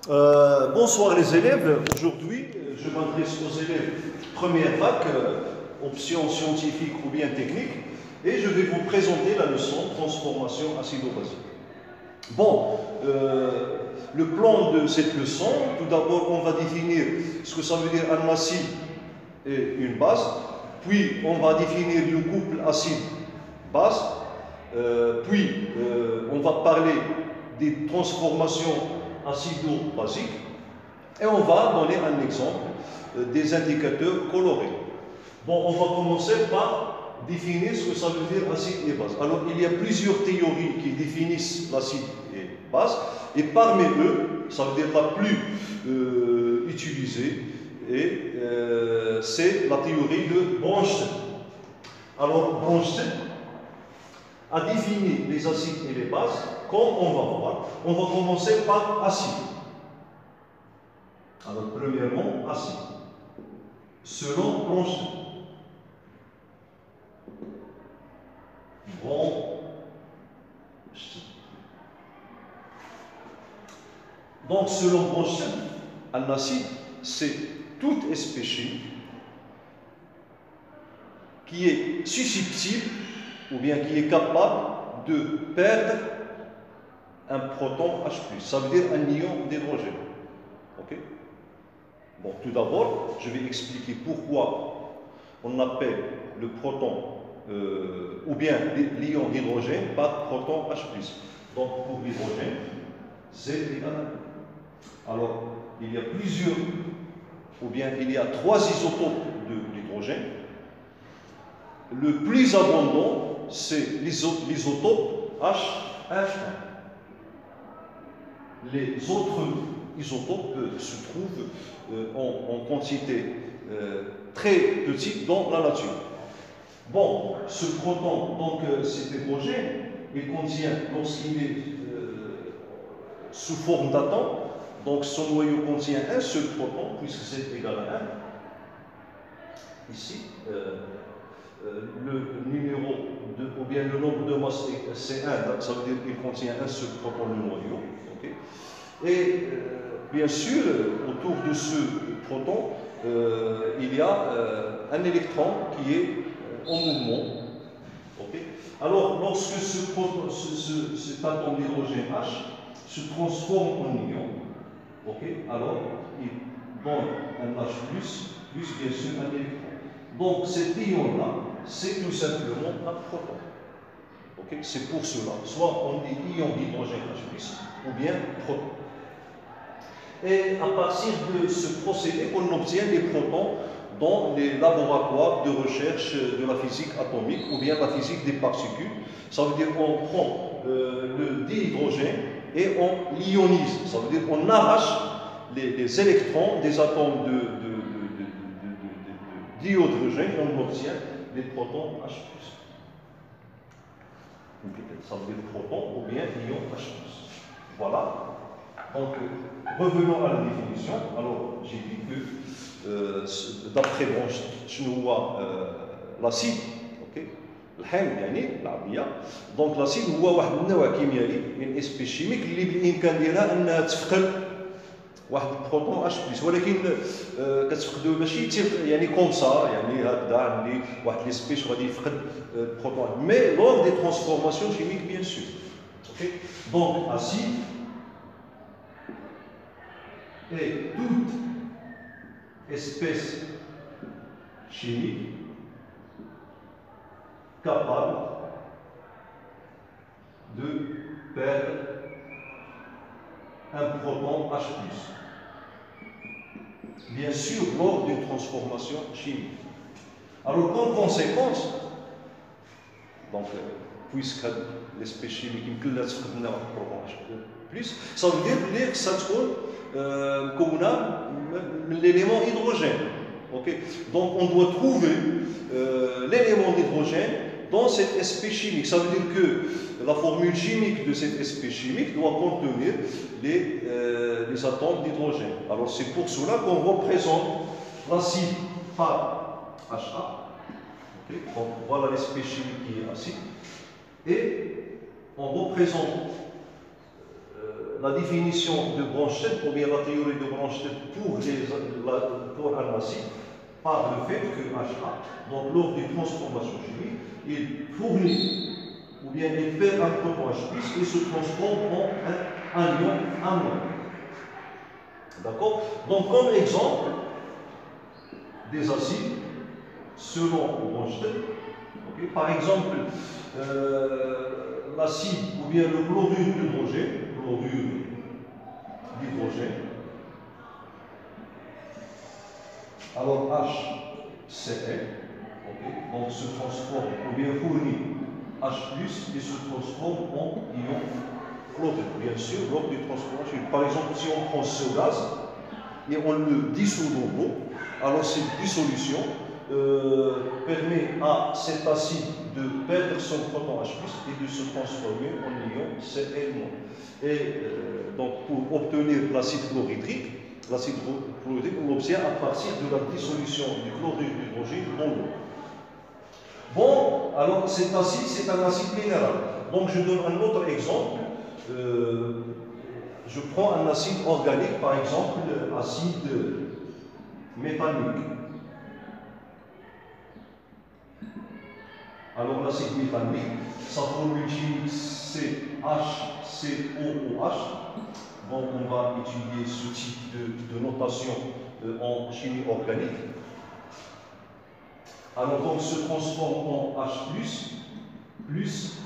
Bonsoir les élèves. Aujourd'hui, je m'adresse aux élèves première vague, option scientifique ou bien technique, et je vais vous présenter la leçon transformation acido-basique. Bon, le plan de cette leçon, tout d'abord, on va définir ce que ça veut dire un acide et une base, puis on va définir le couple acide-base, on va parler des transformations acido-basiques, et on va donner un exemple des indicateurs colorés. Bon, on va commencer par définir ce que ça veut dire acide et base. Alors, il y a plusieurs théories qui définissent l'acide et base, et parmi eux, ça veut dire la plus utilisée, c'est la théorie de Bronsted. Alors, Bronsted a défini les acides et les bases, comme on va voir. On va commencer par acide. Alors, premièrement, acide. Selon Bronsted. Donc, selon Bronsted, un acide, c'est toute espèce chimique qui est susceptible ou bien qui est capable de perdre un proton H+. Ça veut dire un ion d'hydrogène. Ok? Bon, tout d'abord, je vais expliquer pourquoi on appelle le proton ou bien l'ion d'hydrogène par proton H+. Donc, pour l'hydrogène, c'est égal à 1. Alors, il y a plusieurs, ou bien il y a 3 isotopes de l'hydrogène. Le plus abondant, c'est l'isotope H1. Les autres isotopes se trouvent en quantité très petite dans la nature. Bon, ce proton, donc cet hydrogène, il contient, lorsqu'il est sous forme d'atome, donc son noyau contient un seul proton, puisque c'est égal à 1. Ici, le numéro ou bien le nombre de masse c'est 1, donc ça veut dire qu'il contient un seul proton, le noyau. Okay. Et bien sûr, autour de ce proton, il y a un électron qui est en mouvement. Okay. Alors, lorsque cet atome d'hydrogène H se transforme en ion, okay, alors il donne un H+, plus bien sûr un électron. Donc cet ion-là, c'est tout simplement un proton. Okay? C'est pour cela. Soit on dit ion d'hydrogène H+, ou bien proton. Et à partir de ce procédé, on obtient les protons dans les laboratoires de recherche de la physique atomique ou bien la physique des particules. Ça veut dire qu'on prend le dihydrogène et on l'ionise. Ça veut dire qu'on arrache les électrons des atomes d'hydrogène et on obtient des protons H+. Ça veut dire proton ou bien ion H+. Voilà. Donc, revenons à la définition. Alors, j'ai dit que d'après Bronsted, l'acide, ok, الحمض يعني العربيه دونك لاسيد هو واحد النوع كيميائي من اسبي شيميك اللي بالامكان ديالها انها تفقد واحد البروتون اش بلس، ولكن كتفقدو ماشي يعني كومسا، يعني هكذا عندي واحد ليسبيش غادي يفقد البروتون، مي لور دي ترانسفورماسيون شيميك بيان سور. اوكي دونك acide est toute espèce chimique capable de perdre un proton H+. Bien sûr, lors d'une transformation chimique. Alors, comme conséquence, donc, puisque l'espèce chimique يمكن لها تفقد لنا واحد البروتون H+, ça veut dire que ça تكون مكونة من l'élément hydrogène. Okay? Donc, on doit trouver l'élément d'hydrogène dans cette espèce chimique. Ça veut dire que la formule chimique de cette espèce chimique doit contenir les atomes d'hydrogène. Alors c'est pour cela qu'on représente l'acide par HA. Okay. Donc voilà l'espèce chimique qui est acide. Et on représente la définition de Bronsted, ou bien la théorie de Bronsted pour un acide, par le fait que HA, donc lors d'une transformation chimique, il fournit, ou bien il perd un proton H+, et se transforme en un ion amont. D'accord? Donc, comme exemple des acides, selon Bronsted, okay, par exemple, l'acide ou bien le chlorure d'hydrogène, alors HCl, okay, donc se transforme ou bien fournit H+, et se transforme en ion chlorure, bien sûr, lors du transformation. Par exemple, si on prend ce gaz et on le dissout dans l'eau, alors cette dissolution permet à cet acide de perdre son proton H+, et de se transformer en ion Cl-. Et donc pour obtenir l'acide chlorhydrique, on l'obtient à partir de la dissolution du chlorure d'hydrogène dans l'eau. Bon, alors cet acide, c'est un acide minéral. Donc je donne un autre exemple. Je prends un acide organique, par exemple l'acide méthanique. Alors l'acide méthanique, sa formule chimique c'est HCOOH. Bon, on va étudier ce type de notation en chimie organique. Alors donc se transforme en H+, plus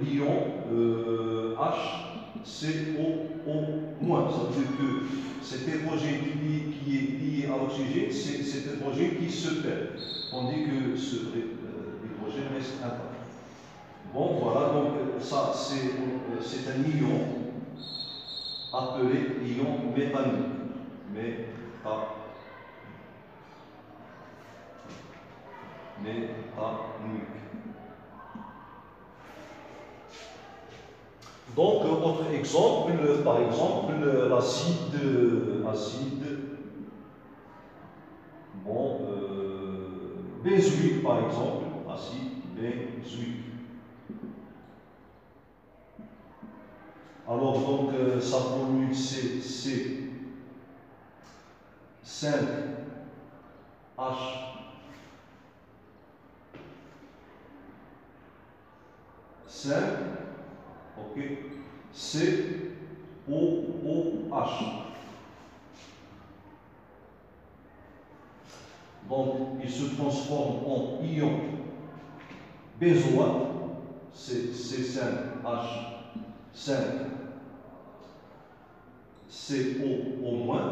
l'ion HCOO-. Ça veut dire que cet hydrogène qui est lié à l'oxygène, c'est cet hydrogène qui se perd, tandis que l'hydrogène reste intact. Bon, voilà, donc ça c'est un ion appelé ion méthanique. Donc, autre exemple, par exemple, l'acide, benzoïque, par exemple, acide benzoïque. Alors, donc, sa formule c'est 5H ok, COOH. Donc, il se transforme en ion benzoate, c'est C5H5CO-,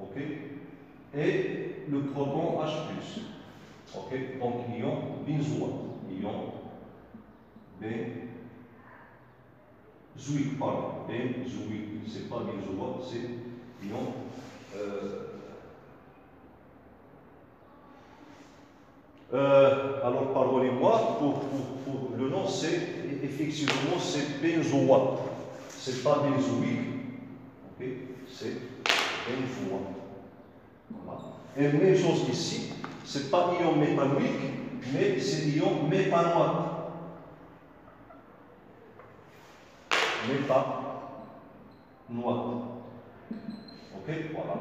ok, et le proton H+, ok, donc ion benzoate, benzoïque, pardon, benzoïque, c'est pas benzoate, c'est ion. Alors pardonnez-moi, pour le nom, c'est effectivement c'est benzoate, c'est pas benzoïque, ok, c'est benzoate. Voilà. Et même chose ici, c'est pas ion méthanoïque, mais c'est ion méthanoate. Ok, voilà.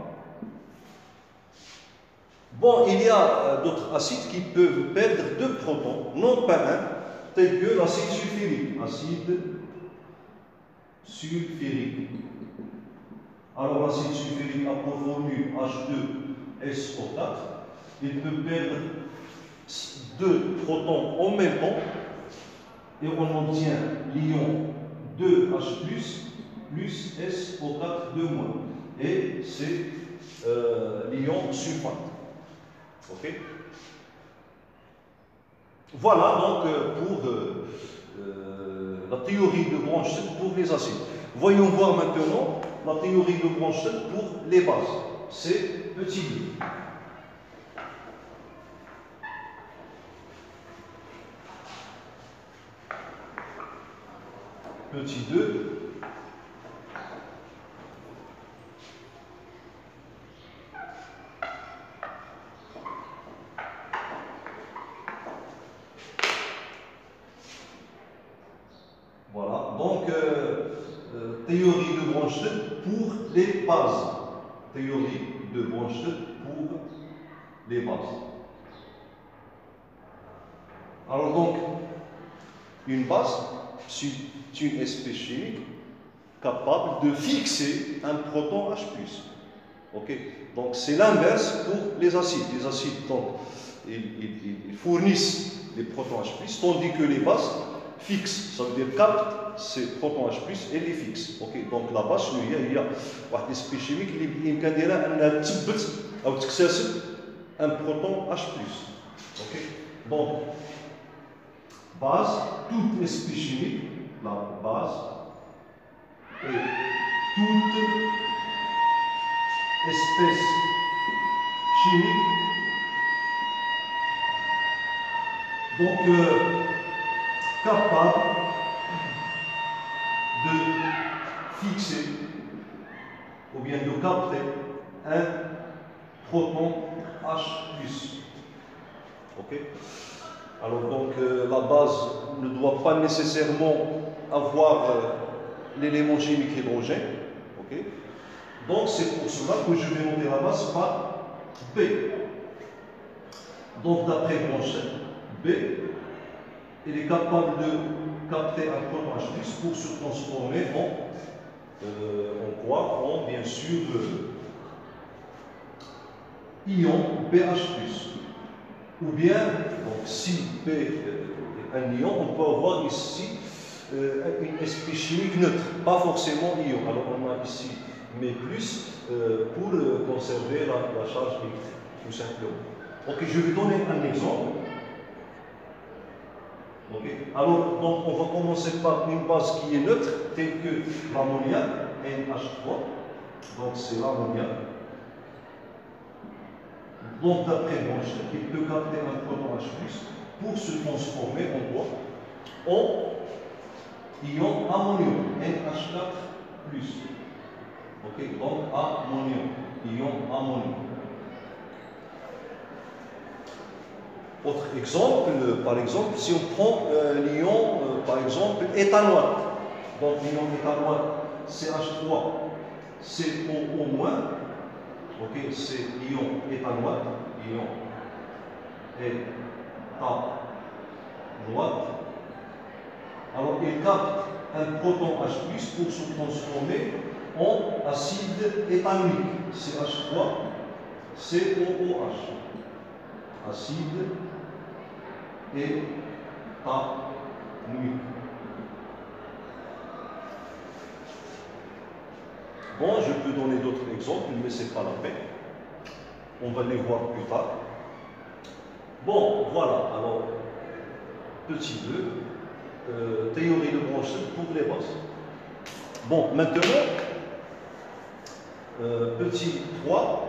Bon, il y a d'autres acides qui peuvent perdre 2 protons, non pas un, tel que l'acide sulfurique. Alors l'acide sulfurique a pour formule H2SO4. Il peut perdre 2 protons en même temps et on obtient l'ion 2H+, plus SO4 2-. Et c'est l'ion sulfate. Ok. Voilà donc pour la théorie de Bronsted pour les acides. Voyons voir maintenant la théorie de Bronsted pour les bases. C'est petit 2. Petit 2. Voilà, donc théorie de Bronsted pour les bases. Théorie de Bronsted pour les bases. Alors donc, une base, c'est une espèce chimique capable de fixer un proton H+. Okay? Donc c'est l'inverse pour les acides. Les acides, donc, ils fournissent les protons H+, tandis que les bases fixent, ça veut dire captent ces protons H+, et les fixent. Okay? Donc la base, il y a une espèce chimique qui يمكن ديرها انها تثبت او تكتسب un proton H+. Okay? Donc base, toute espèce chimique, la base, et toute espèce chimique, donc capable de fixer ou bien de capter un proton H+. Ok? Alors donc la base ne doit pas nécessairement avoir l'élément chimique hydrogène. Okay? Donc c'est pour cela que je vais noter la base par B. Donc d'après Bronsted, B, il est capable de capter un proton H+ pour se transformer en quoi? En bien sûr ion BH+. Ou bien, donc, si B est un ion, on peut avoir ici une espèce chimique neutre, pas forcément ion. Alors on a ici mais plus pour conserver la charge électrique, tout simplement. Ok, je vais donner un exemple. Okay. Alors, donc, on va commencer par une base qui est neutre, telle que l'ammoniac, NH3. Donc, c'est l'ammoniac. Donc, d'après Bronsted, il peut capter un proton H+ pour se transformer en quoi? En ion ammonium, NH4+. Ok, donc ammonium, ion ammonium. Autre exemple, par exemple, si on prend l'ion, par exemple, éthanoate. Donc l'ion éthanoate, CH3, COO-. Ok, c'est ion éthanoate, ion éthanoate. Alors il capte un proton H+ pour se transformer en acide éthanoïque, CH3, COOH. Acide éthanoïque. Bon, je peux donner d'autres exemples, mais ce n'est pas la peine. On va les voir plus tard. Bon, voilà, alors, petit 2, théorie de Bronsted pour les bases. Bon, maintenant, petit 3.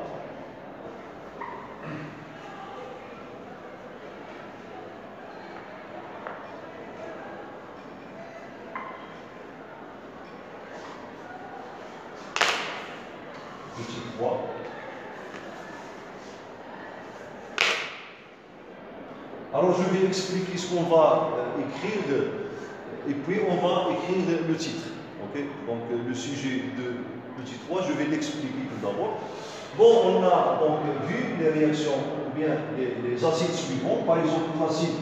Petit 3. Alors je vais expliquer ce qu'on va écrire et puis on va écrire le titre. Okay? Donc le sujet de petit 3, je vais l'expliquer tout d'abord. Bon, on a donc vu les réactions ou bien les acides suivants, par exemple l'acide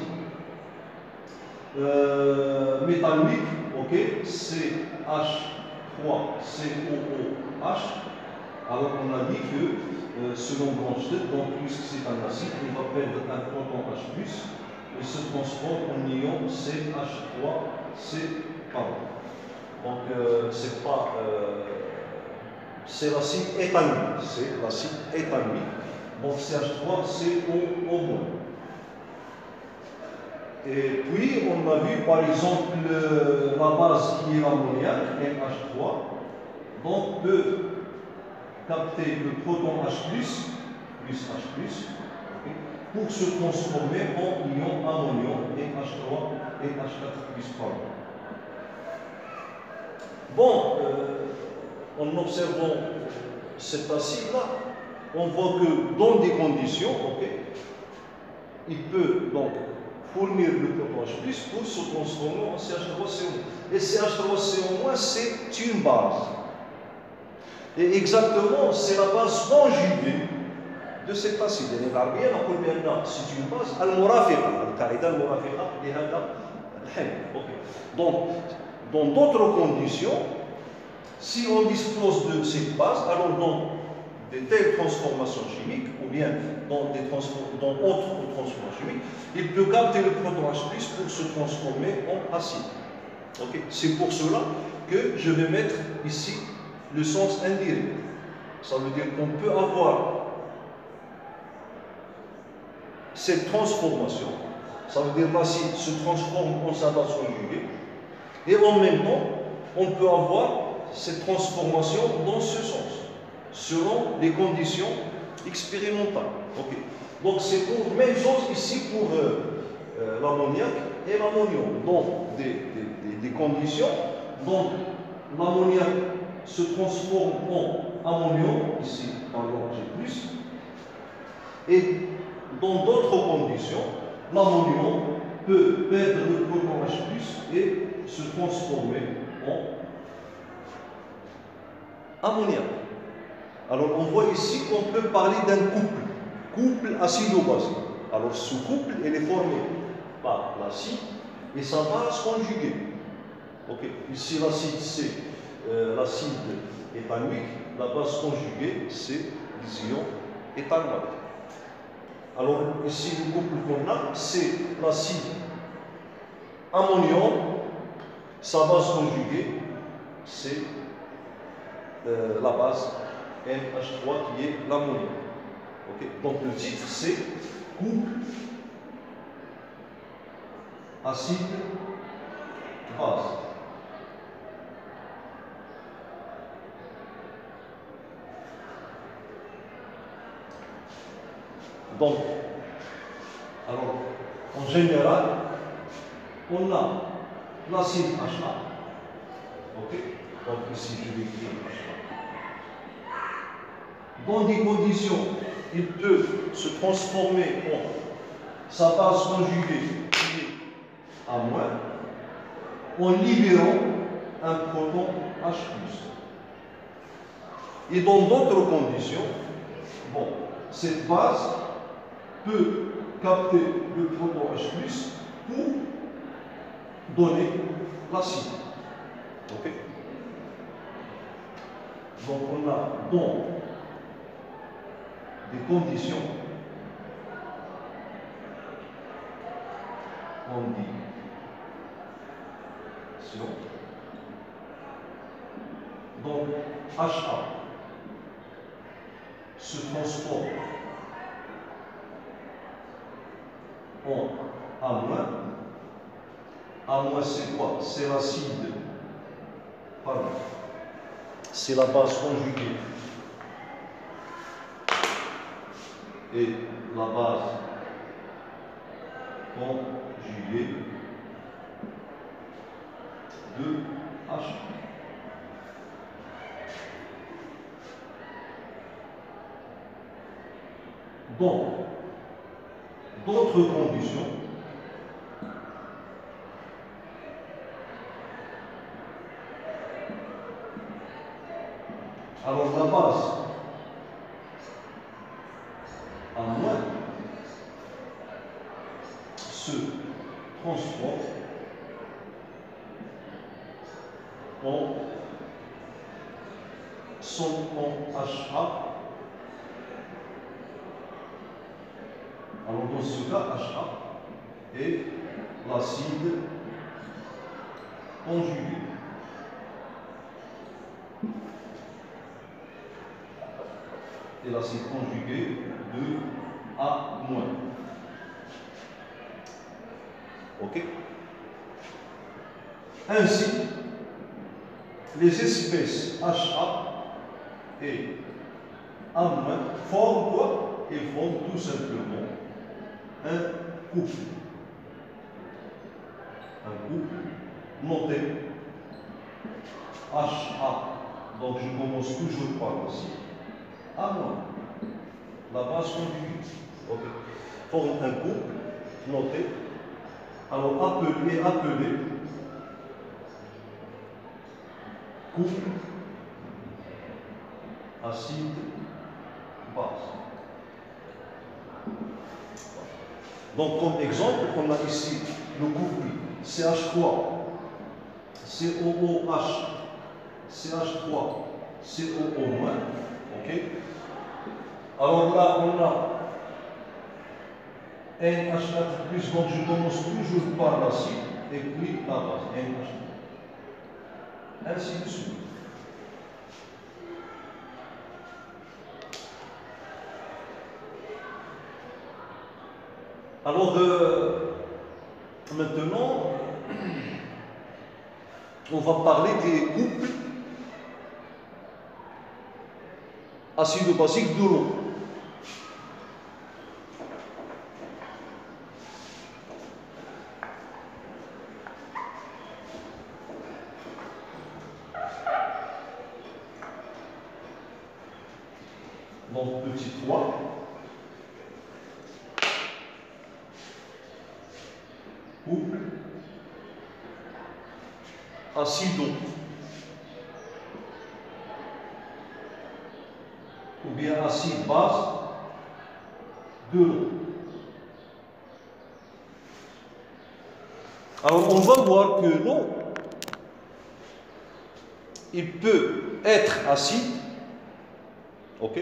métallique, okay? CH3COOH. Alors on a dit que selon Bronsted, donc puisque c'est un acide, il va perdre un proton H+, et se transforme en ion CH3C. Donc c'est pas c'est l'acide éthanoïque, c'est l'acide éthanoïque. Donc CH3COO-. Et puis on a vu par exemple la base qui est l'ammoniac, NH3, donc peut capter le proton H+, plus H+, okay, pour se transformer en ion ammonium, NH3 et H4+. Bon, en observant cet acide-là, on voit que dans des conditions, okay, il peut donc fournir le proton H+ pour se transformer en CH3CO. Et CH3CO- c'est une base. Et exactement, c'est la base conjuguée de cet acide. C'est une base Donc, dans d'autres conditions, si on dispose de cette base, alors dans de telles transformations chimiques, ou bien dans autres transformations chimiques, il peut capter le proton H+ pour se transformer en acide. Okay. C'est pour cela que je vais mettre ici le sens indirect. Ça veut dire qu'on peut avoir cette transformation. Ça veut dire que l'acide se transforme en sa base conjuguée. Et en même temps, on peut avoir cette transformation dans ce sens, selon les conditions expérimentales. Okay. Donc c'est pour même chose ici pour l'ammoniac et l'ammonium. Donc des conditions dont l'ammoniac se transforme en ammonium, ici par G+, et dans d'autres conditions, l'ammonium peut perdre le proton H+ et se transformer en ammoniac. Alors on voit ici qu'on peut parler d'un couple acido-basique. Alors ce couple, il est formé par l'acide et sa base conjuguée. Okay. Ici l'acide c'est l'acide éthanoïque, la base conjuguée c'est l'ion éthanoate. Alors ici le couple qu'on a c'est l'acide ammonium, sa base conjuguée c'est la base NH3 qui est l'ammonium. Okay. Donc le titre c'est couple acide base. Donc, alors, en général, on a l'acide HA. Ok. Donc ici je vais écrire HA. Dans des conditions, il peut se transformer en sa base conjuguée qui est A-, en libérant un proton H+. Et dans d'autres conditions, bon, cette base peut capter le proton H+ pour donner l'acide. Okay. Donc on a dans des conditions, donc HA se transforme en A-. A- c'est quoi? C'est l'acide, pardon, c'est la base conjuguée et la base conjuguée de H. Dans d'autres conditions, alors la base A- se transforme en HA. Alors dans ce cas, HA est l'acide conjugué. Et l'acide conjugué de A-. Ok. Ainsi, les espèces HA et A- forment quoi? Ils forment tout simplement un couple. Un couple noté HA. Donc je commence toujours par ici. A-, la base conjuguée. Okay. Forme un couple noté. Alors appelé couple acide base. Donc comme exemple, on a ici le couple CH3, COOH, CH3, COO-, ok? Alors là, on a NH4+, donc je commence toujours par l'acide et puis la base, NH4. Ainsi de suite. Alors, maintenant, on va parler des couples acido-basiques de l'eau. Donc, petit 3. Couple acido ou bien acide base de l'eau. Alors on va voir que l'eau, il peut être acide, ok?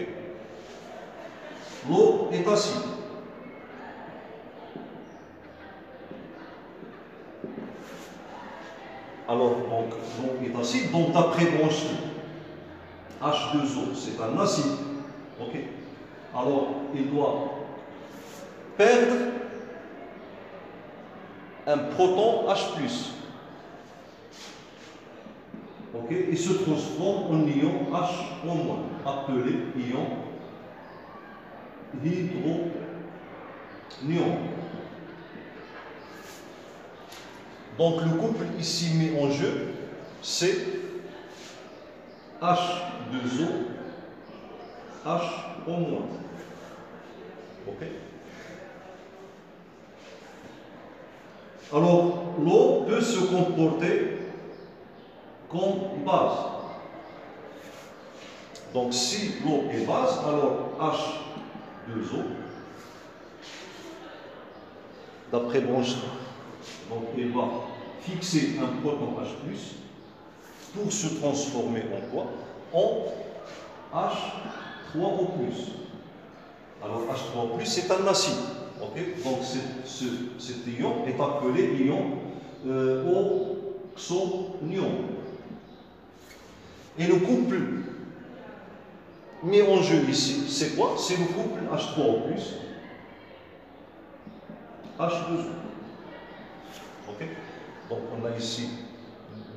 L'eau est acide. Alors, donc, l'eau est acide, donc d'après Bronsted, H2O, c'est un acide, ok? Alors, il doit perdre un proton H+, ok? Il se transforme en ion H-, appelé ion hydronium. Donc le couple ici mis en jeu, c'est H2O, H-. Ok? Alors, l'eau peut se comporter comme base. Donc, si l'eau est base, alors H2O, d'après Bronsted, donc il va fixer un proton H+, pour se transformer en quoi? En H3O+. Alors H3O+, c'est un acide. Okay? Donc cet ion est appelé ion oxonium. Et le couple mis en jeu ici, c'est quoi? C'est le couple H3O+, H2O. Okay? Donc on a ici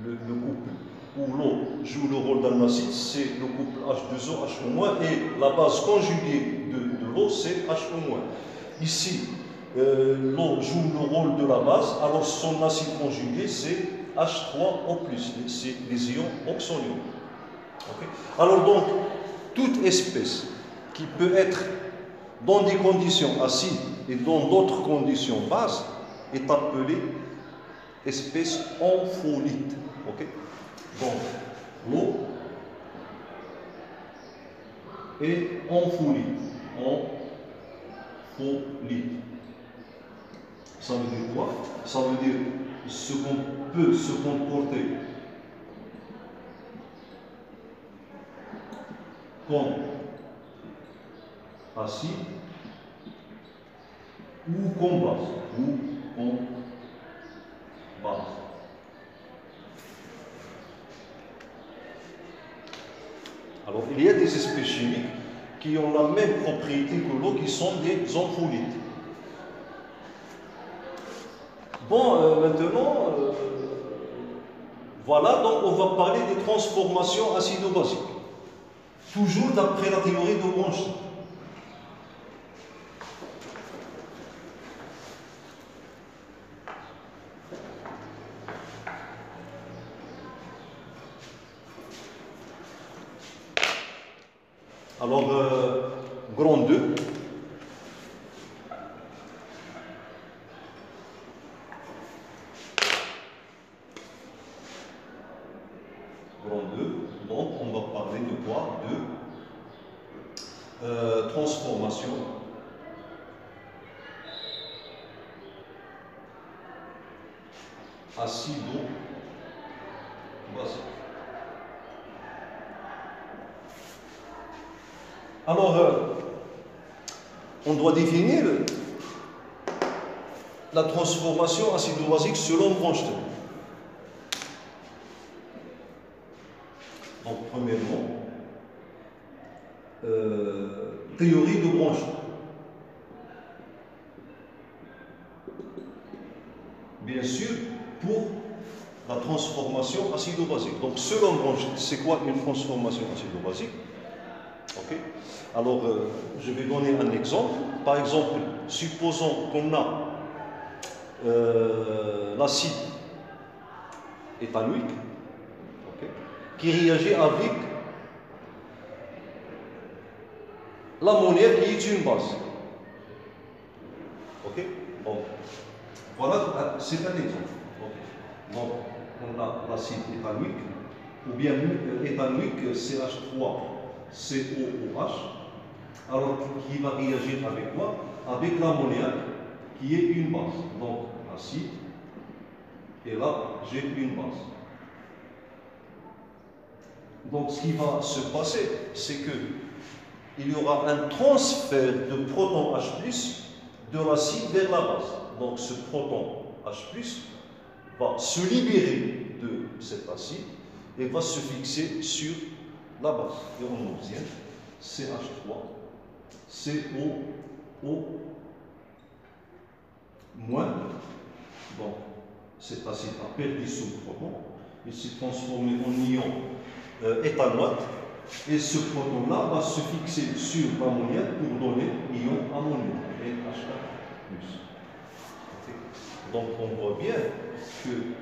le couple où l'eau joue le rôle d'un acide, c'est le couple H2O, H-, et la base conjuguée de l'eau, c'est H-. Ici, l'eau joue le rôle de la base, alors son acide conjugué, c'est H3O+, c'est les ions oxonium. Okay? Alors donc, toute espèce qui peut être dans des conditions acides et dans d'autres conditions bases est appelée espèce ampholyte. Okay? Donc, l'eau est ampholyte. Ampholyte. Ça veut dire quoi? Ça veut dire ce qu'on peut se comporter comme acide ou comme base. Alors, il y a des espèces chimiques qui ont la même propriété que l'eau, qui sont des ampholytes. Bon, maintenant, voilà, donc on va parler des transformations acido-basiques. Toujours d'après la théorie de Bronsted. Alors, grand 2. Grand 2. de transformation acido-basique. Alors, on doit définir la transformation acido-basique selon Bronsted. Donc, premièrement, théorie de Bronsted. Bien sûr, pour la transformation acido-basique. Donc, selon Bronsted, c'est quoi une transformation acido-basique? Okay. Alors, je vais donner un exemple. Par exemple, supposons qu'on a l'acide éthanoïque, okay, qui réagit avec l'ammoniac qui est une base. Okay. Donc, voilà, c'est un exemple. Okay. Donc, on a l'acide éthanoïque, ou bien éthanoïque CH3. COOH, alors qui va réagir avec quoi? Avec l'ammoniac qui est une base. Donc acide, et là j'ai une base. Donc ce qui va se passer, c'est que il y aura un transfert de proton H+ de l'acide vers la base. Donc ce proton H+ va se libérer de cet acide et va se fixer sur la base. Et on obtient CH3, COO-. Donc cet acide a perdu son proton, il s'est transformé en ion éthanoate, et ce proton-là va se fixer sur l'ammoniac pour donner ion ammonium, NH4+. Donc on voit bien qu'il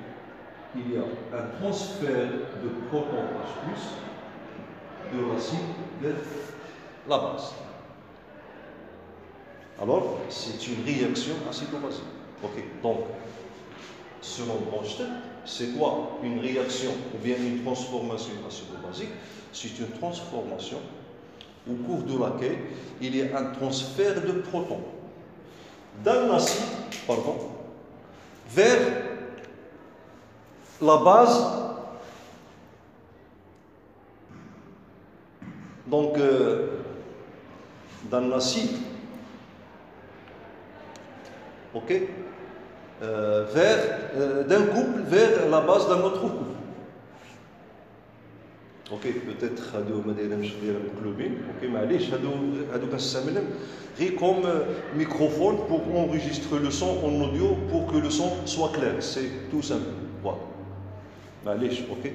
y a un transfert de proton H+, de l'acide vers la base. Alors, c'est une réaction acido-basique. Okay. Donc, selon Bronsted, c'est quoi une réaction ou bien une transformation acido-basique? C'est une transformation au cours de laquelle il y a un transfert de protons d'un acide, vers la base. Donc, d'un acide, okay, d'un couple vers la base d'un autre couple. Ok, peut-être هادو ما دايرينش دايره مقلوبين، ok معليش هادو كنستعملهم غير comme microphone pour enregistrer le son en audio pour que le son soit clair, c'est tout simple. Voilà. معليش, ok.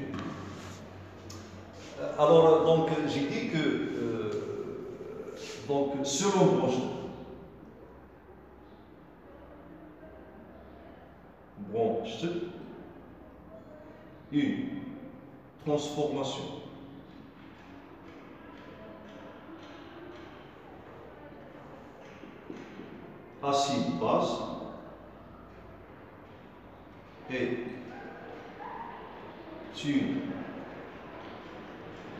Alors, donc, j'ai dit que, donc, selon Bronsted, une transformation acide-base est une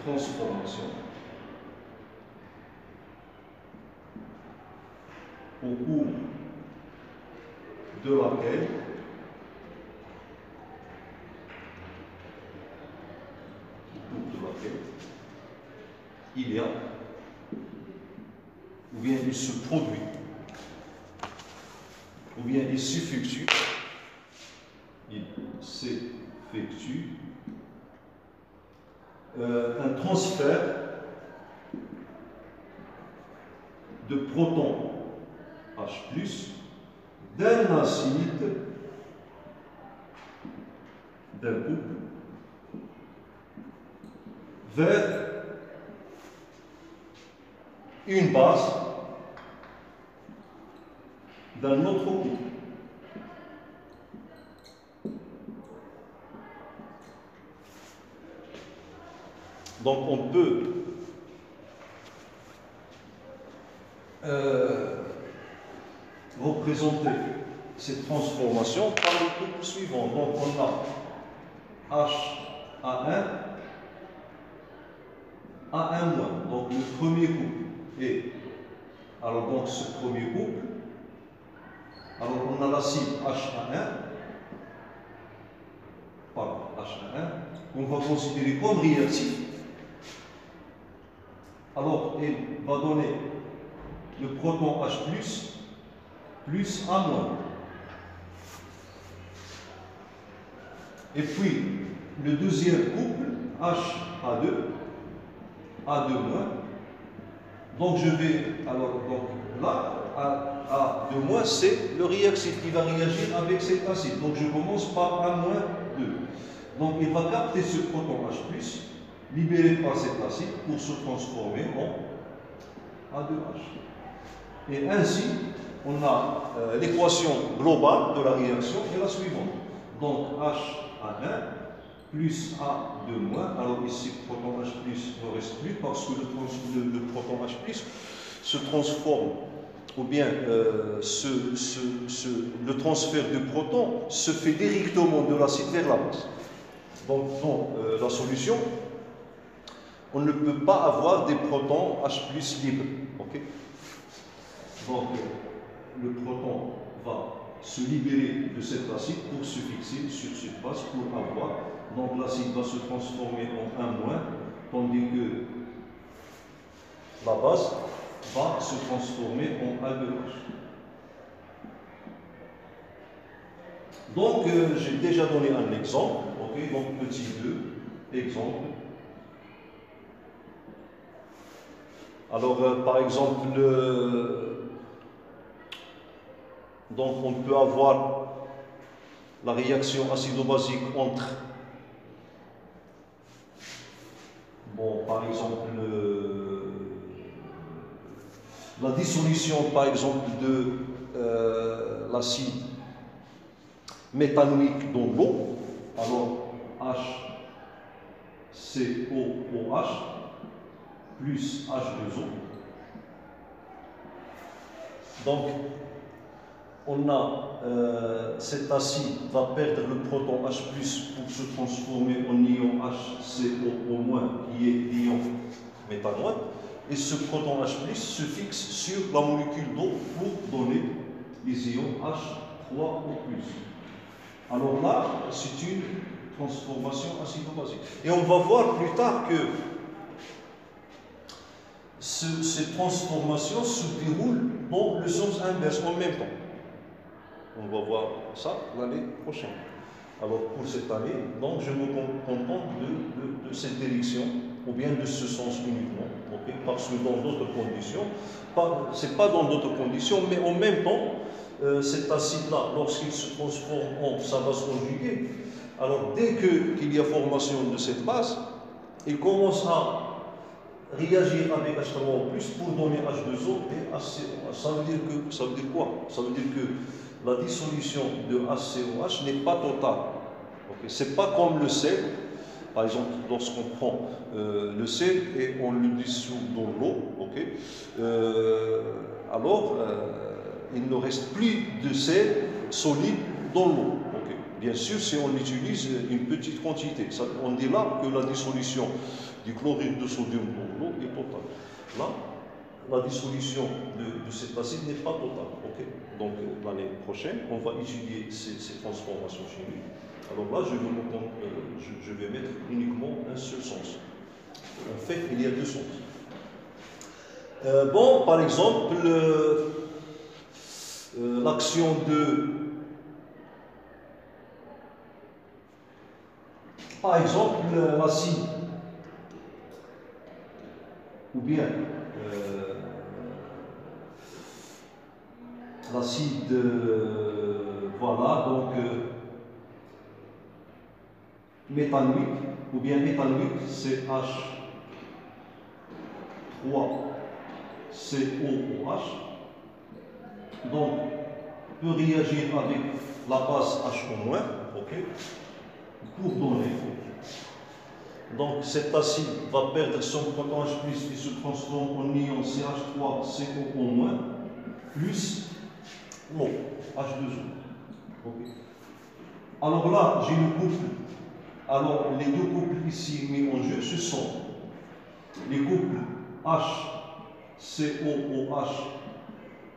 transformation au cours de laquelle il y a, ou bien il se produit, ou bien il s'effectue un transfert de protons H+ d'un acide, d'un couple, vers une base d'un autre couple. Donc on peut représenter cette transformation par le couple suivant. Donc on a HA1 a un moins. Donc le premier couple est, alors donc ce premier couple, alors on a l'acide H1, pardon, H1, qu'on va considérer comme réactif. Alors il va donner le proton H+, plus A-. Et puis, le deuxième couple, HA2, A2-. Donc, je vais, alors, donc, là, A2-, c'est le réactif qui va réagir avec cet acide. Donc, je commence par A-2. Donc, il va capter ce proton H+, libéré par cet acide, pour se transformer en A2H. Et ainsi, on a l'équation globale de la réaction est la suivante. Donc, HA1 plus A2-. Alors ici, proton H+ ne reste plus parce que le proton H+ se transforme, ou bien le transfert du proton se fait directement de l'acide vers la base. Donc, dans la solution, on ne peut pas avoir des protons H+ libres. Okay? Donc, le proton va se libérer de cet acide pour se fixer sur cette base pour avoir. Donc l'acide va se transformer en 1-, tandis que la base va se transformer en A2H. Donc j'ai déjà donné un exemple. Okay? Donc petit 2, exemple. Alors par exemple, donc on peut avoir la réaction acido-basique entre, bon, par exemple, la dissolution, par exemple, de l'acide méthanoïque dans l'eau. Alors HCOOH plus H2O. Donc, on a cet acide va perdre le proton H+ pour se transformer en ion HCO-, qui est l'ion méthanoate, et ce proton H+ se fixe sur la molécule d'eau pour donner les ions H3O+. Alors là, c'est une transformation acido-basique. Et on va voir plus tard que ces transformations se déroulent dans le sens inverse en même temps. On va voir ça l'année prochaine. Alors pour cette année, donc je me contente de cette direction, ou bien de ce sens uniquement, okay? Parce que dans d'autres conditions, c'est pas dans d'autres conditions, mais en même temps, cet acide-là, lorsqu'il se transforme en sa base conjuguée, alors dès qu'il y a formation de cette base, il commence à réagir avec H3O+, pour donner H2O et HCOH. Ça veut dire quoi? Ça veut dire que la dissolution de HCOH n'est pas totale. Okay? Ce n'est pas comme le sel. Par exemple, lorsqu'on prend le sel et on le dissout dans l'eau, okay? Alors il ne reste plus de sel solide dans l'eau. Okay? Bien sûr, si on utilise une petite quantité. Ça, on dit là que la dissolution du chlorure de sodium dans l'eau est totale. Là, la dissolution de cet acide n'est pas totale. Okay? Donc l'année prochaine, on va étudier ces transformations chimiques. Alors là, je vais mettre uniquement un seul sens. En fait, il y a deux sens. Bon, par exemple, l'action de... Par exemple, l'acide, ou bien l'acide, voilà, donc méthanoïque, ou bien éthanoïque, c'est H3COOH, donc peut réagir avec la base HO-, okay, pour donner. Donc cet acide va perdre son proton H+, il se transforme en ion CH3COO-, plus l'eau, H2O. Okay. Alors là, j'ai le couple. Alors les deux couples ici mis en jeu, ce sont les couples HCOOH,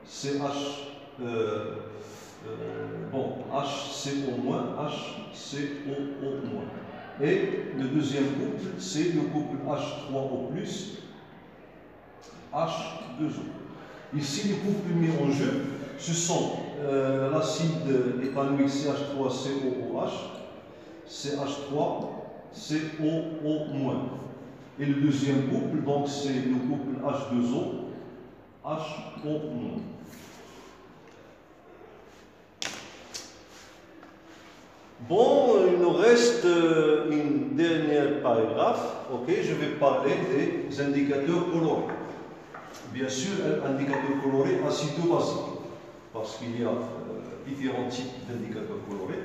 CH, HCO-, HCOO-. Et le deuxième couple, c'est le couple H3O+, H2O. Ici, les couples mis en jeu, ce sont l'acide éthanoïque CH3COOH, CH3COO-. Et le deuxième couple, donc c'est le couple H2O, HO-. Bon, il nous reste une dernière paragraphe. Ok, je vais parler des indicateurs colorés. Bien sûr, un indicateur coloré acido-basique, parce qu'il y a différents types d'indicateurs colorés.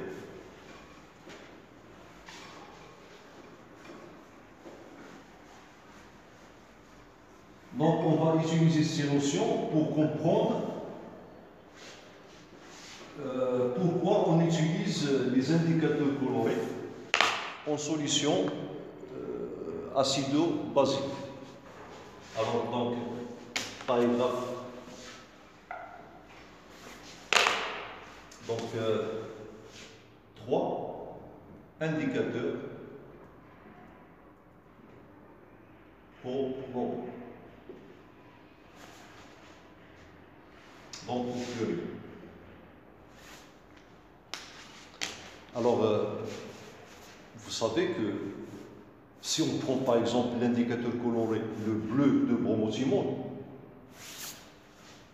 Donc, on va utiliser ces notions pour comprendre pourquoi on utilise les indicateurs colorés en solution acido-basique. Alors, donc, paragraphe. Donc, 3 indicateurs colorés. Donc, au pluriel. Alors, vous savez que si on prend par exemple l'indicateur coloré, le bleu de bromothymol,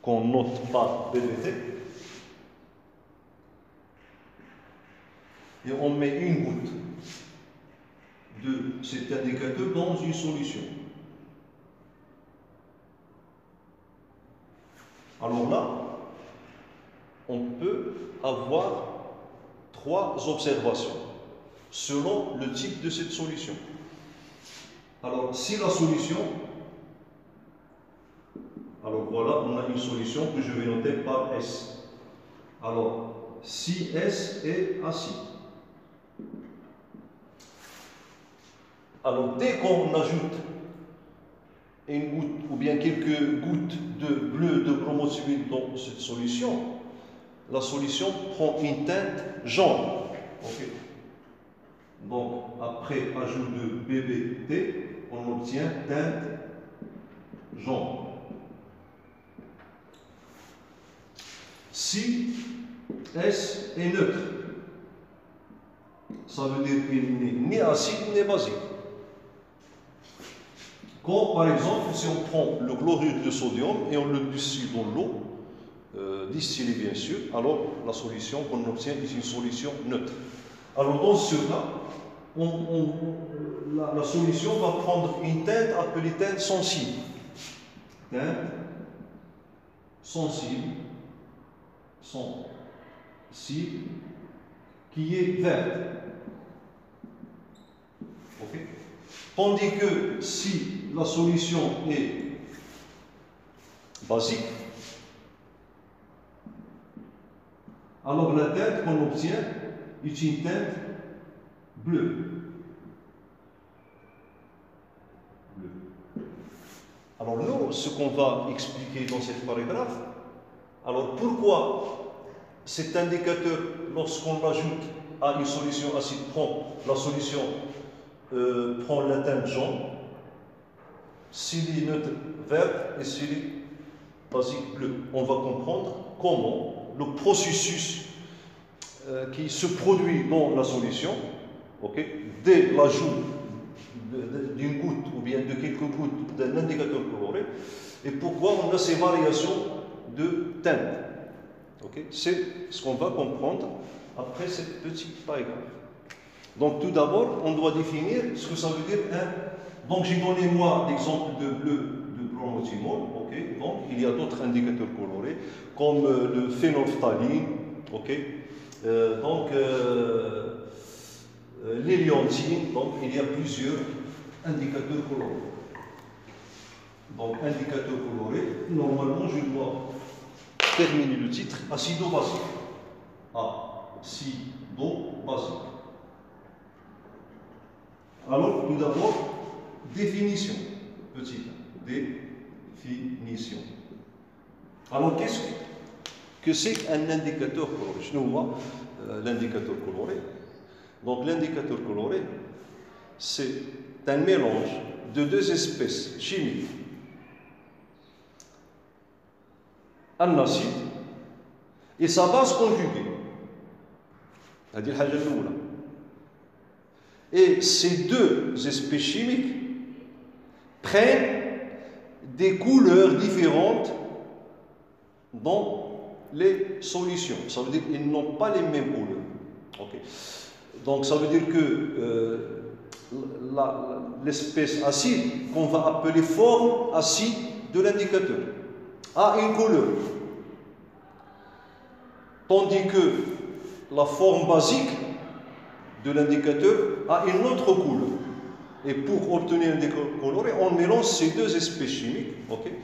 qu'on note par BBT, et on met une goutte de cet indicateur dans une solution. Alors là, on peut avoir 3 observations selon le type de cette solution. Alors, si la solution, alors voilà, on a une solution que je vais noter par S. Alors, si S est acide. Alors, dès qu'on ajoute une goutte ou bien quelques gouttes de bleu de bromothymol dans cette solution, la solution prend une teinte jaune. Okay. Donc, après ajout de BBT, on obtient teinte jaune. Si S est neutre, ça veut dire qu'il n'est ni acide ni basique. Comme par exemple, si on prend le chlorure de sodium et on le distille dans l'eau, distillé bien sûr, alors la solution qu'on obtient est une solution neutre. Alors dans ce cas, la solution va prendre une teinte appelée teinte sensible. Teinte sensible, qui est verte. Okay. Tandis que si la solution est basique, alors la teinte qu'on obtient est une teinte bleue. Alors nous, ce qu'on va expliquer dans cette paragraphe, alors pourquoi cet indicateur, lorsqu'on l'ajoute à une solution acide, la solution prend la teinte jaune, s'il est neutre vert et s'il est basique bleu. On va comprendre comment le processus qui se produit dans la solution, okay, dès l'ajout d'une goutte ou bien de quelques gouttes d'un indicateur coloré, et pourquoi on a ces variations de teinte. Okay. C'est ce qu'on va comprendre après cette petite paragraphe. Donc tout d'abord, on doit définir ce que ça veut dire un. Donc j'ai donné moi l'exemple de bleu de bromothymol. Okay. Donc il y a d'autres indicateurs colorés comme le phénolphtaline, okay. L'hélianthine. Donc il y a plusieurs indicateurs colorés. Donc indicateur coloré, normalement je dois terminer le titre acido-basique. Acido-basique. Alors, tout d'abord, définition. petit 1. Définition. Alors, qu'est-ce que c'est un indicateur coloré? Je nous vois l'indicateur coloré. Donc, l'indicateur coloré, c'est un mélange de deux espèces chimiques. Un acide et sa base conjuguée. C'est-à-dire la première. Et ces deux espèces chimiques prennent des couleurs différentes dans les solutions. Ça veut dire qu'ils n'ont pas les mêmes couleurs. Okay. Donc ça veut dire que l'espèce acide, qu'on va appeler forme acide de l'indicateur, a une couleur. Tandis que la forme basique de l'indicateur a une autre couleur. Et pour obtenir un indicateur coloré, on mélange ces deux espèces chimiques, okay,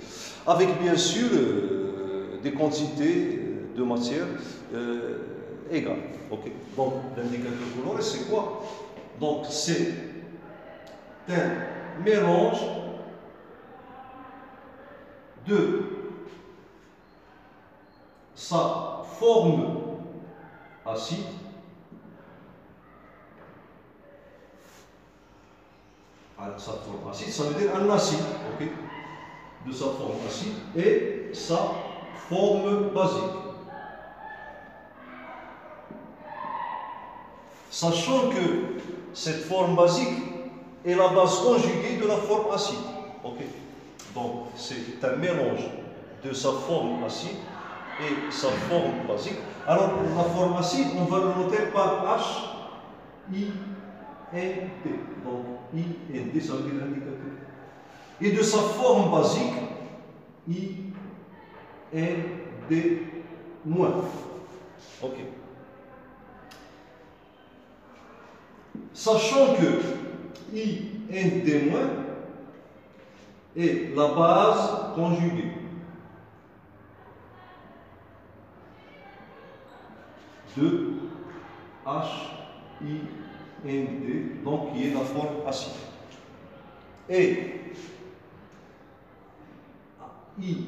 avec bien sûr des quantités de matière égales. Okay. Donc l'indicateur coloré, c'est quoi? Donc c'est un mélange de sa forme acide sa forme acide, ça veut dire un acide, ok, de sa forme acide et sa forme basique. Sachant que cette forme basique est la base conjuguée de la forme acide. Okay. Donc c'est un mélange de sa forme acide et sa forme basique. Alors la forme acide, on va le noter par H, I, N, D. Donc I, N, D, ça veut dire l'indicateur. Et de sa forme basique, I, N, D, moins. Ok. Sachant que I, N, D, moins est la base conjuguée de H, I, N, D, donc qui est la forme acide. Et I,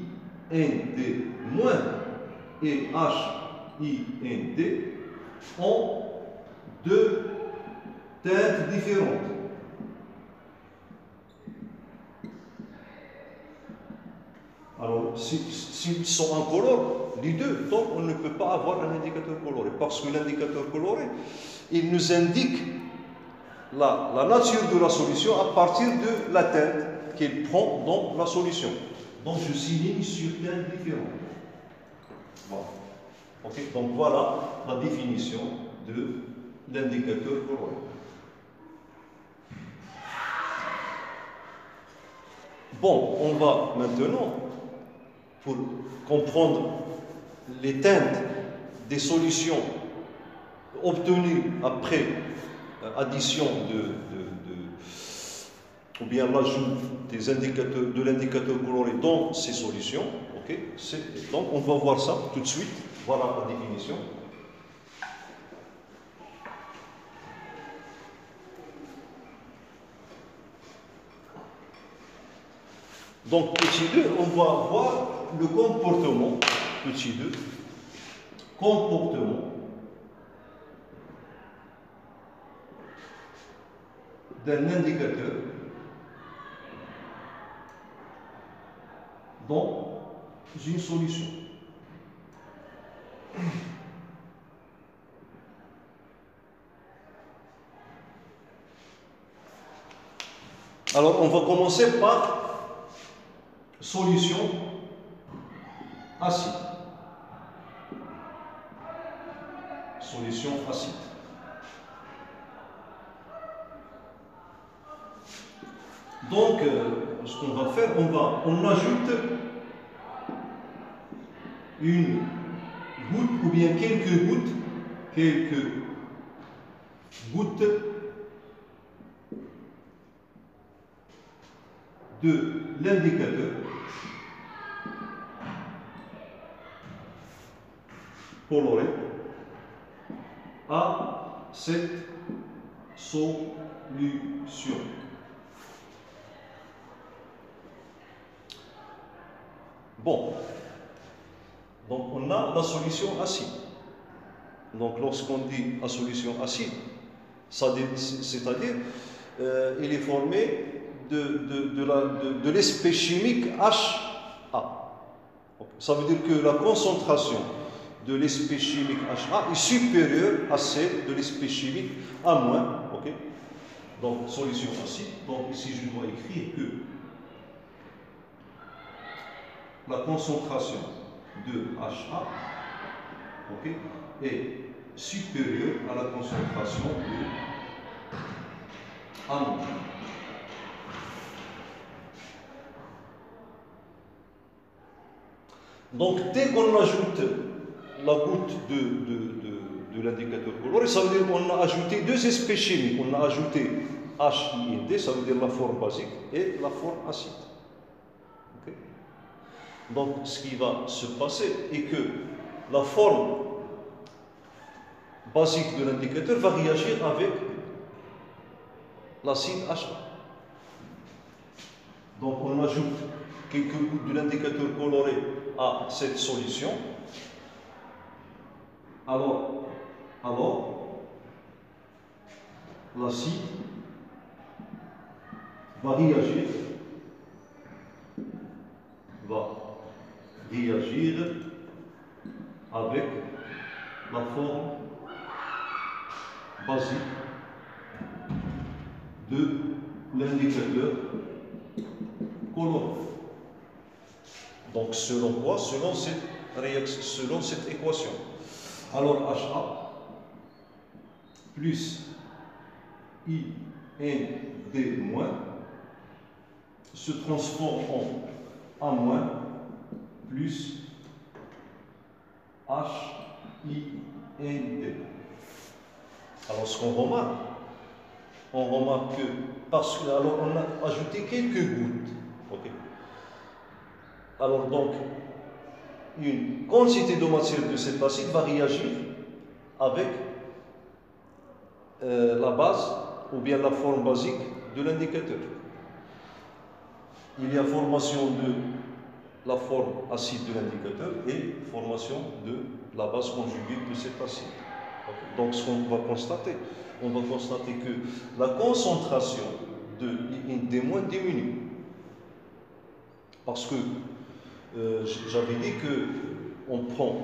N, D moins et H, I, N, D ont deux teintes différentes. Alors, s'ils sont incolores, les deux, donc on ne peut pas avoir un indicateur coloré, parce que l'indicateur coloré, il nous indique la nature de la solution à partir de la teinte qu'il prend dans la solution. Donc je signe sur teintes différentes. Voilà. Okay. Donc voilà la définition de l'indicateur coloré. Bon, on va maintenant, pour comprendre les teintes des solutions obtenues après addition ou bien l'ajout des indicateurs, de l'indicateur coloré dans ces solutions, okay, donc on va voir ça tout de suite. Voilà la définition. Donc, petit 2, on va voir le comportement, petit 2, comportement d'un indicateur dans une solution. Alors, on va commencer par solution acide. Solution acide. Donc, ce qu'on va faire, on ajoute une goutte ou bien quelques gouttes de l'indicateur coloré à cette solution. Bon, donc on a la solution acide. Donc lorsqu'on dit la solution acide, c'est-à-dire il est formé de l'espèce chimique HA. Ça veut dire que la concentration de l'espèce chimique HA est supérieure à celle de l'espèce chimique A-. Okay? Donc solution acide. Donc ici je dois écrire que la concentration de HA, okay, est supérieure à la concentration de A-. Donc dès qu'on ajoute la goutte de l'indicateur coloré, ça veut dire qu'on a ajouté deux espèces chimiques. On a ajouté HIND, ça veut dire la forme basique, et la forme acide. Okay? Donc ce qui va se passer est que la forme basique de l'indicateur va réagir avec l'acide HA. Donc on ajoute quelques gouttes de l'indicateur coloré à cette solution. Alors l'acide va réagir avec la forme basique de l'indicateur coloré. Donc selon quoi? Selon cette équation. Alors HA plus IND- se transforme en A- plus HIND. Alors ce qu'on remarque, que parce que alors on a ajouté quelques gouttes. Okay. Alors donc une quantité de matière de cet acide va réagir avec la base ou bien la forme basique de l'indicateur. Il y a formation de la forme acide de l'indicateur et formation de la base conjuguée de cet acide. Okay. Donc ce qu'on va constater, que la concentration de IND- diminue. Parce que j'avais dit qu'on prend,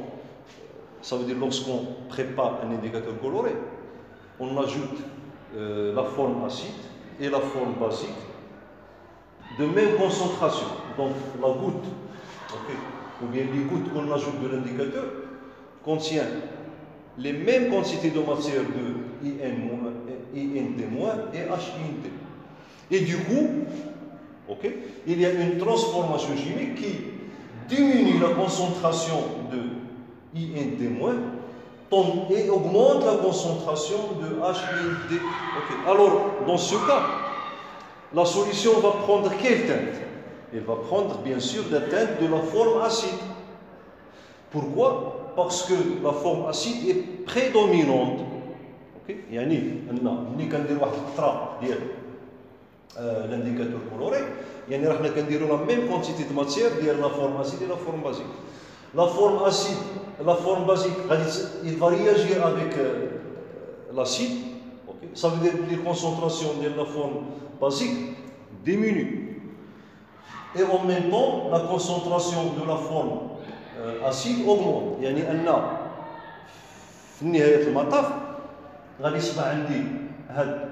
ça veut dire lorsqu'on prépare un indicateur coloré, on ajoute la forme acide et la forme basique de même concentration. Donc la goutte, okay, ou bien les gouttes qu'on ajoute de l'indicateur contient les mêmes quantités de matière de IND- et HIND. Et du coup, okay, il y a une transformation chimique qui diminue la concentration de IND- et augmente la concentration de HIND. Okay. Alors, dans ce cas, la solution va prendre quelle teinte? Elle va prendre bien sûr la teinte de la forme acide. Pourquoi? Parce que la forme acide est prédominante. Okay? يعني ملي كندير واحد القطره ديال l'indicateur coloré, يعني راحنا كنديروا la même quantité de matière ديال la forme acide et la forme basique. La forme acide, la forme basique, il va réagir avec l'acide. Okay? Ça veut dire que les concentrations de la forme basique diminuent. Et en même temps, la concentration de la forme acide augmente. يعني أن في نهاية المطاف غادي يصبح عندي هاد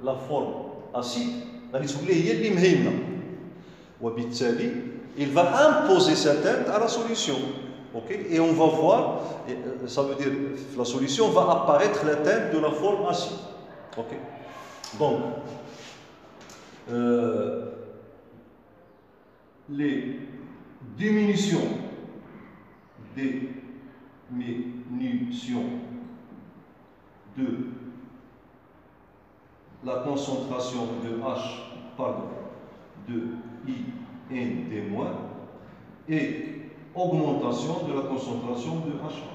لا فورم acide غادي تولي هي اللي مهيمنة. وبالتالي il va imposer sa teinte à la solution. Okay? Et on va voir, ça veut dire la solution va apparaître la teinte de la forme acide. Okay? Donc, les diminutions de la concentration de IND- et augmentation de la concentration de HA.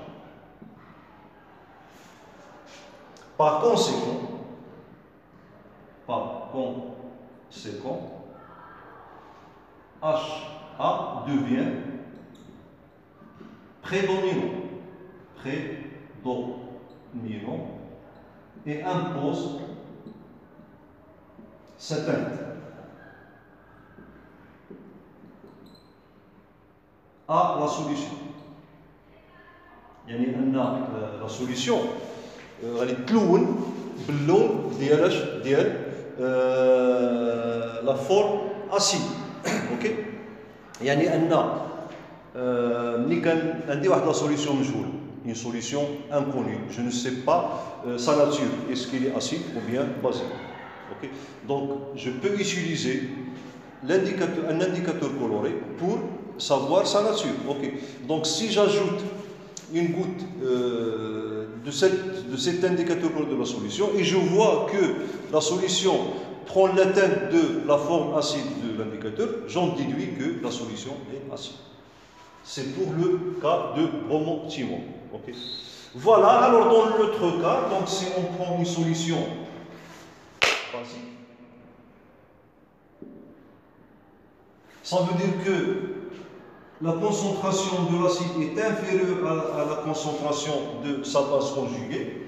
Par conséquent, HA devient prédominant, et impose cette teinte à la solution. يعني أن la solution غادي تلون باللون ديال la forme acide. اوكي يعني أن ملي كان عندي واحد لا سوليسيون مجهوله une solution inconnue, je ne sais pas sa nature, est-ce qu'il est acide ou bien basique. Okay? Donc je peux utiliser un indicateur coloré pour savoir sa nature. Okay? Donc si j'ajoute une goutte de cet indicateur coloré de la solution et je vois que la solution prend la teinte de la forme acide de l'indicateur, j'en déduis que la solution est acide. C'est pour le cas de Beaumont-Timon. Okay. Voilà, alors dans l'autre cas, donc si on prend une solution basique, ça veut dire que la concentration de l'acide est inférieure à la concentration de sa base conjuguée.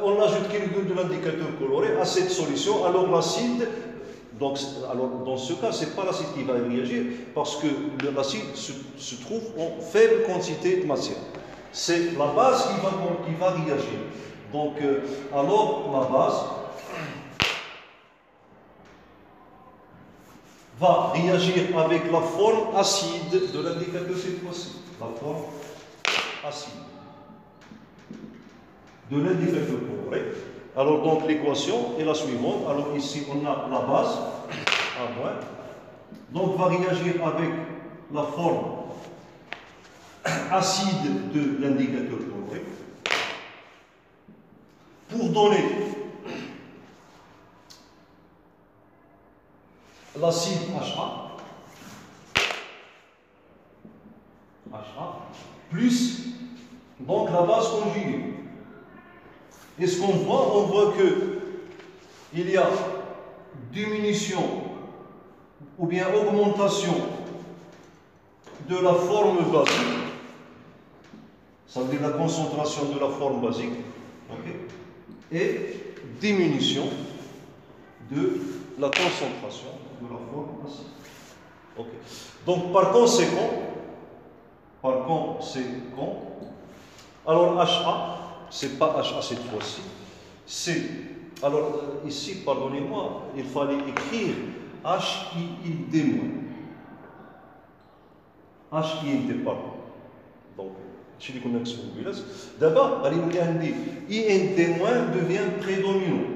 On ajoute quelques gouttes de l'indicateur coloré à cette solution, alors l'acide, alors dans ce cas, ce n'est pas l'acide qui va réagir, parce que l'acide se trouve en faible quantité de matière. C'est la base qui va réagir. Donc, alors la base va réagir avec la forme acide de l'indicateur cette fois-ci. La forme acide de l'indicateur coloré. Alors, donc, l'équation est la suivante. Alors, ici, on a la base, à moins. Donc, va réagir avec la forme acide de l'indicateur coloré pour donner l'acide HA plus donc la base conjuguée. Et ce qu'on voit, on voit que il y a diminution ou bien augmentation de la forme basique, ça veut dire la concentration de la forme basique, okay, et diminution de la concentration de la forme acide. Okay. Donc par conséquent, alors HA, c'est pas HA cette fois-ci, c'est, alors ici, pardonnez-moi, il fallait écrire HIID-. HIID, pardon. Donc, je dis qu'on a d'abord, IND- devient prédominant.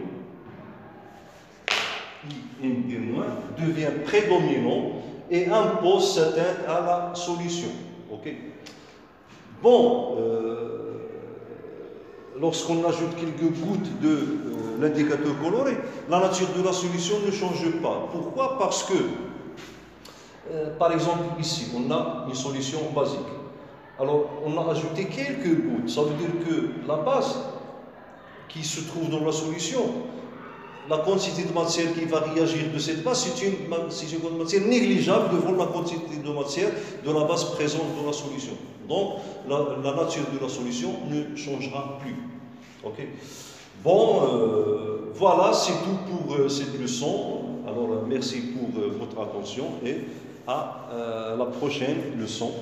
IND- devient prédominant et impose sa teinte à la solution. Ok. Bon, lorsqu'on ajoute quelques gouttes de l'indicateur coloré, la nature de la solution ne change pas. Pourquoi? Parce que, par exemple, ici, on a une solution basique. Alors, on a ajouté quelques gouttes. Ça veut dire que la base qui se trouve dans la solution, la quantité de matière qui va réagir de cette base, c'est une matière négligeable devant la quantité de matière de la base présente dans la solution. Donc, la nature de la solution ne changera plus. Ok. Bon, voilà, c'est tout pour cette leçon. Alors, merci pour votre attention et à la prochaine leçon.